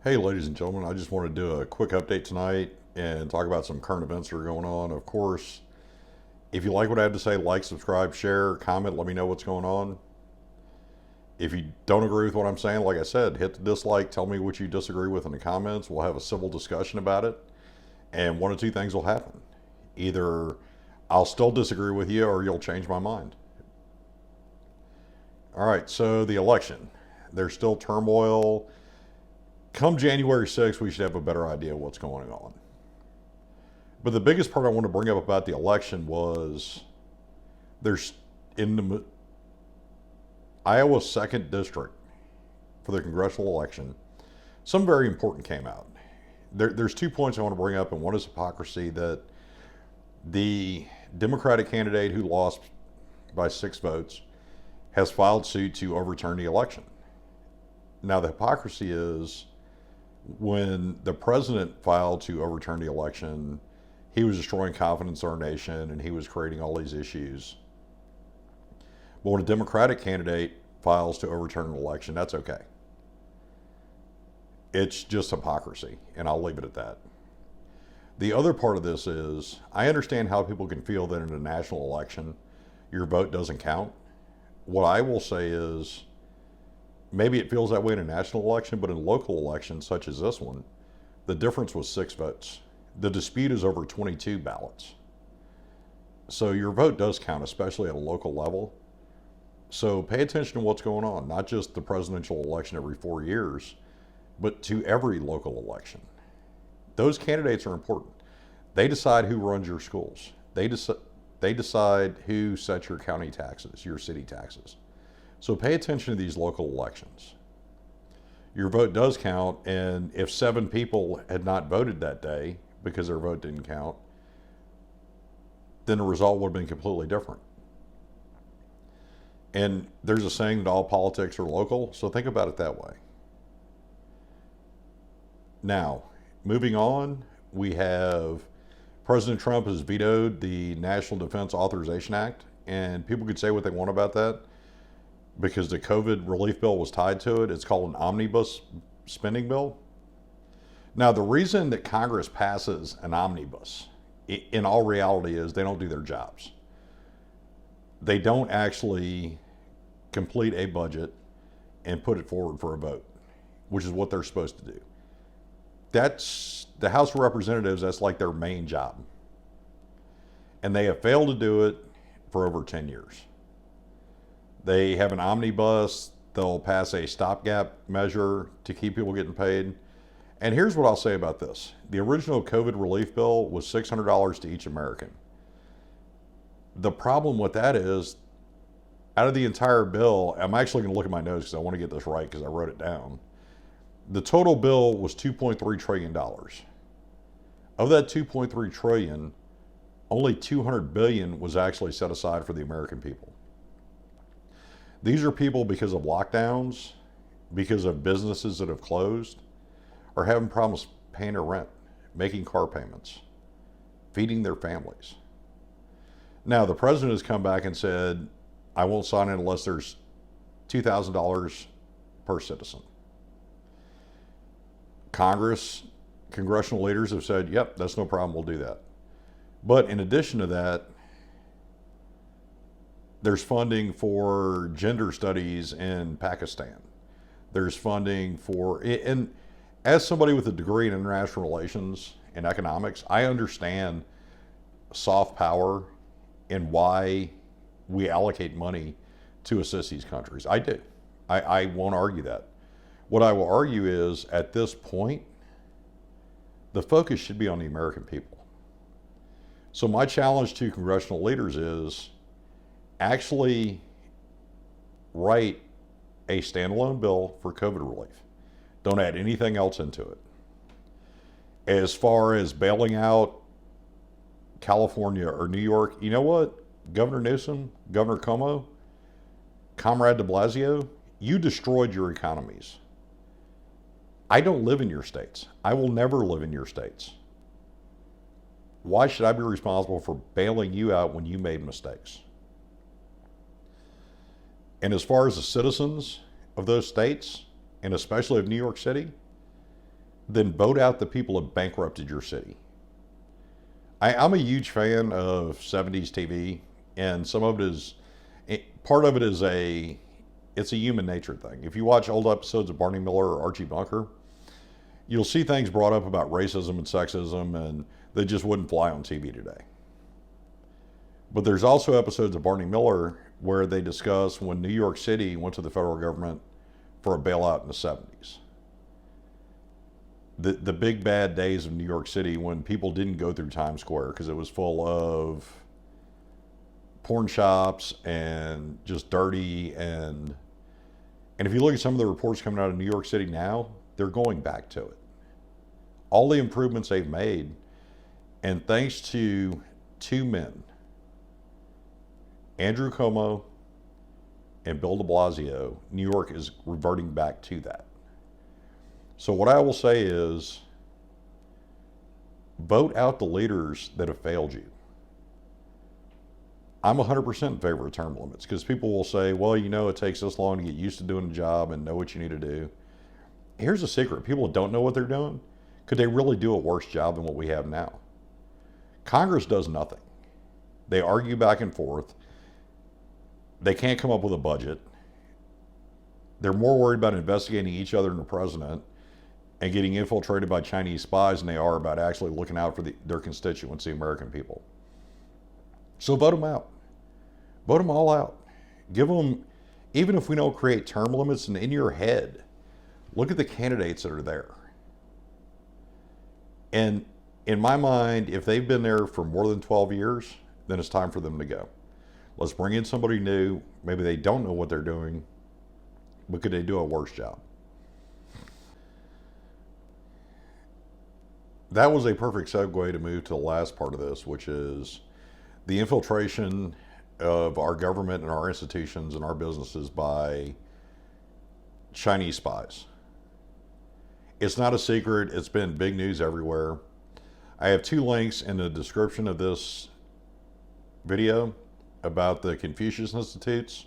Hey, ladies and gentlemen, I just want to do a quick update tonight and talk about some current events that are going on. Of course, if you like what I have to say, like, subscribe, share, comment, let me know what's going on. If you don't agree with what I'm saying, like I said, hit the dislike, tell me what you disagree with in the comments. We'll have a civil discussion about it, and one of two things will happen. Either I'll still disagree with you or you'll change my mind. All right, so the election. There's still turmoil. Come January 6th, we should have a better idea of what's going on. But the biggest part I want to bring up about the election was there's in the Iowa 2nd District for the congressional election, some very important came out. There's 2 points I want to bring up, and one is hypocrisy that the Democratic candidate who lost by 6 votes has filed suit to overturn the election. Now, the hypocrisy is when the president filed to overturn the election, he was destroying confidence in our nation and he was creating all these issues. But when a Democratic candidate files to overturn an election, that's okay. It's just hypocrisy, and I'll leave it at that. The other part of this is I understand how people can feel that in a national election, your vote doesn't count. What I will say is, maybe it feels that way in a national election, but in local elections such as this one, the difference was 6 votes. The dispute is over 22 ballots. So your vote does count, especially at a local level. So pay attention to what's going on, not just the presidential election every 4 years, but to every local election. Those candidates are important. They decide who runs your schools. They decide who sets your county taxes, your city taxes. So pay attention to these local elections. Your vote does count, and if 7 people had not voted that day because their vote didn't count, then the result would have been completely different. And there's a saying that all politics are local, so think about it that way. Now, moving on, we have President Trump has vetoed the National Defense Authorization Act, and people could say what they want about that because the COVID relief bill was tied to it. It's called an omnibus spending bill. Now, the reason that Congress passes an omnibus, in all reality, is they don't do their jobs. They don't actually complete a budget and put it forward for a vote, which is what they're supposed to do. That's the House of Representatives, that's like their main job. And they have failed to do it for over 10 years. They have an omnibus, they'll pass a stopgap measure to keep people getting paid. And here's what I'll say about this. The original COVID relief bill was $600 to each American. The problem with that is, out of the entire bill, I'm actually going to look at my notes because I want to get this right because I wrote it down. The total bill was $2.3 trillion. Of that $2.3 trillion, only $200 billion was actually set aside for the American people. These are people because of lockdowns, because of businesses that have closed, are having problems paying their rent, making car payments, feeding their families. Now, the president has come back and said, I won't sign it unless there's $2,000 per citizen. Congress, congressional leaders have said, yep, that's no problem, we'll do that. But in addition to that, there's funding for gender studies in Pakistan. There's funding for, and as somebody with a degree in international relations and economics, I understand soft power and why we allocate money to assist these countries. I do. I won't argue that. What I will argue is, at this point, the focus should be on the American people. So my challenge to congressional leaders is actually write a standalone bill for COVID relief. Don't add anything else into it. As far as bailing out California or New York, you know what? Governor Newsom, Governor Cuomo, Comrade de Blasio, you destroyed your economies. I don't live in your states. I will never live in your states. Why should I be responsible for bailing you out when you made mistakes? And as far as the citizens of those states, and especially of New York City, then vote out the people who bankrupted your city. I'm a huge fan of 70s TV, and some of it is, part of it is it's a human nature thing. If you watch old episodes of Barney Miller or Archie Bunker, you'll see things brought up about racism and sexism, and they just wouldn't fly on TV today. But there's also episodes of Barney Miller where they discuss when New York City went to the federal government for a bailout in the 70s. The big bad days of New York City when people didn't go through Times Square because it was full of porn shops and just dirty, and if you look at some of the reports coming out of New York City now, they're going back to it. All the improvements they've made, and thanks to two men, Andrew Cuomo and Bill de Blasio, New York is reverting back to that. So what I will say is, vote out the leaders that have failed you. I'm 100% in favor of term limits because people will say, well, it takes this long to get used to doing the job and know what you need to do. Here's a secret. People that don't know what they're doing, could they really do a worse job than what we have now? Congress does nothing. They argue back and forth. They can't come up with a budget. They're more worried about investigating each other and the president and getting infiltrated by Chinese spies than they are about actually looking out for their constituents, the American people. So vote them out. Vote them all out. Give them, even if we don't create term limits, and in your head, look at the candidates that are there. And in my mind, if they've been there for more than 12 years, then it's time for them to go. Let's bring in somebody new. Maybe they don't know what they're doing, but could they do a worse job? That was a perfect segue to move to the last part of this, which is the infiltration of our government and our institutions and our businesses by Chinese spies. It's not a secret. It's been big news everywhere. I have two links in the description of this video about the Confucius Institutes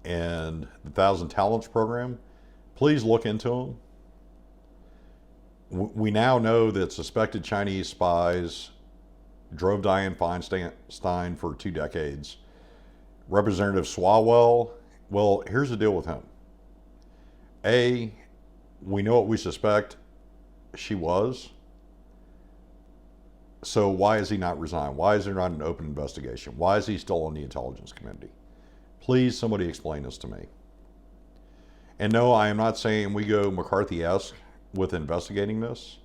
and the 1,000 Talents program. Please look into them. We now know that suspected Chinese spies drove Dianne Feinstein for 2 decades. Representative Swalwell, well, here's the deal with him. A, we know what we suspect she was. So why is he not resigned? Why is there not an open investigation? Why is he still on the intelligence committee? Please, somebody explain this to me. And no, I am not saying we go McCarthy-esque with investigating this.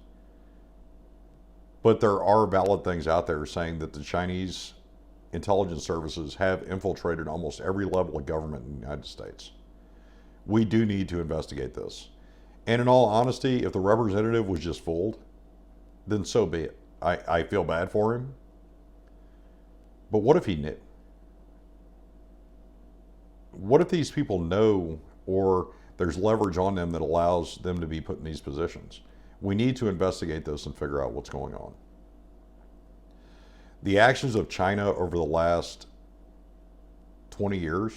But there are valid things out there saying that the Chinese intelligence services have infiltrated almost every level of government in the United States. We do need to investigate this. And in all honesty, if the representative was just fooled, then so be it. I feel bad for him. But what if he knew? What if these people know, or there's leverage on them that allows them to be put in these positions? We need to investigate this and figure out what's going on. The actions of China over the last 20 years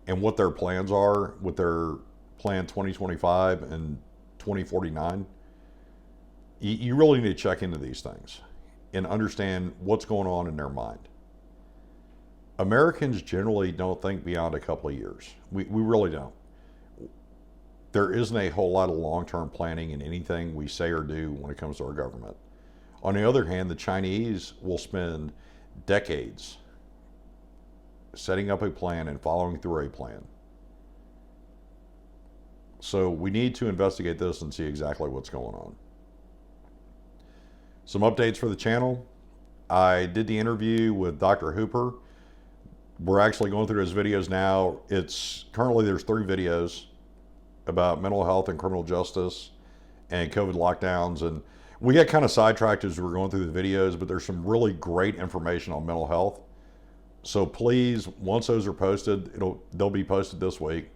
and what their plans are with their plan 2025 and 2049, you really need to check into these things and understand what's going on in their mind. Americans generally don't think beyond a couple of years. We really don't. There isn't a whole lot of long-term planning in anything we say or do when it comes to our government. On the other hand, the Chinese will spend decades setting up a plan and following through a plan. So we need to investigate this and see exactly what's going on. Some updates for the channel. I did the interview with Dr. Hooper. We're actually going through his videos now. Currently there's 3 videos about mental health and criminal justice and COVID lockdowns. And we got kind of sidetracked as we were going through the videos, but there's some really great information on mental health. So please, once those are posted, they'll be posted this week.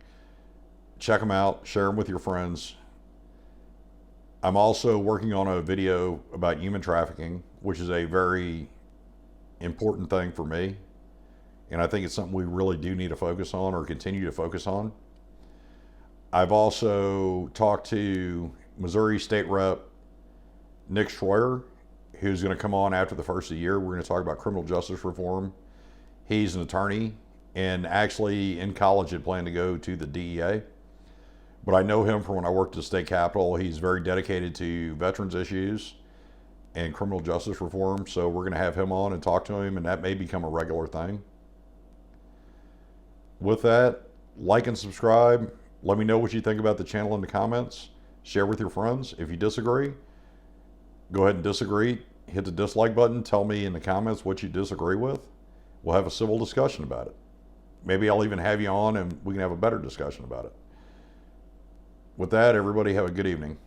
Check them out, share them with your friends. I'm also working on a video about human trafficking, which is a very important thing for me. And I think it's something we really do need to focus on or continue to focus on. I've also talked to Missouri State Rep Nick Schroer, who's going to come on after the first of the year. We're going to talk about criminal justice reform. He's an attorney and actually in college had planned to go to the DEA. But I know him from when I worked at the state capitol. He's very dedicated to veterans issues and criminal justice reform. So we're going to have him on and talk to him, and that may become a regular thing. With that, like and subscribe. Let me know what you think about the channel in the comments. Share with your friends. If you disagree, go ahead and disagree. Hit the dislike button. Tell me in the comments what you disagree with. We'll have a civil discussion about it. Maybe I'll even have you on and we can have a better discussion about it. With that, everybody have a good evening.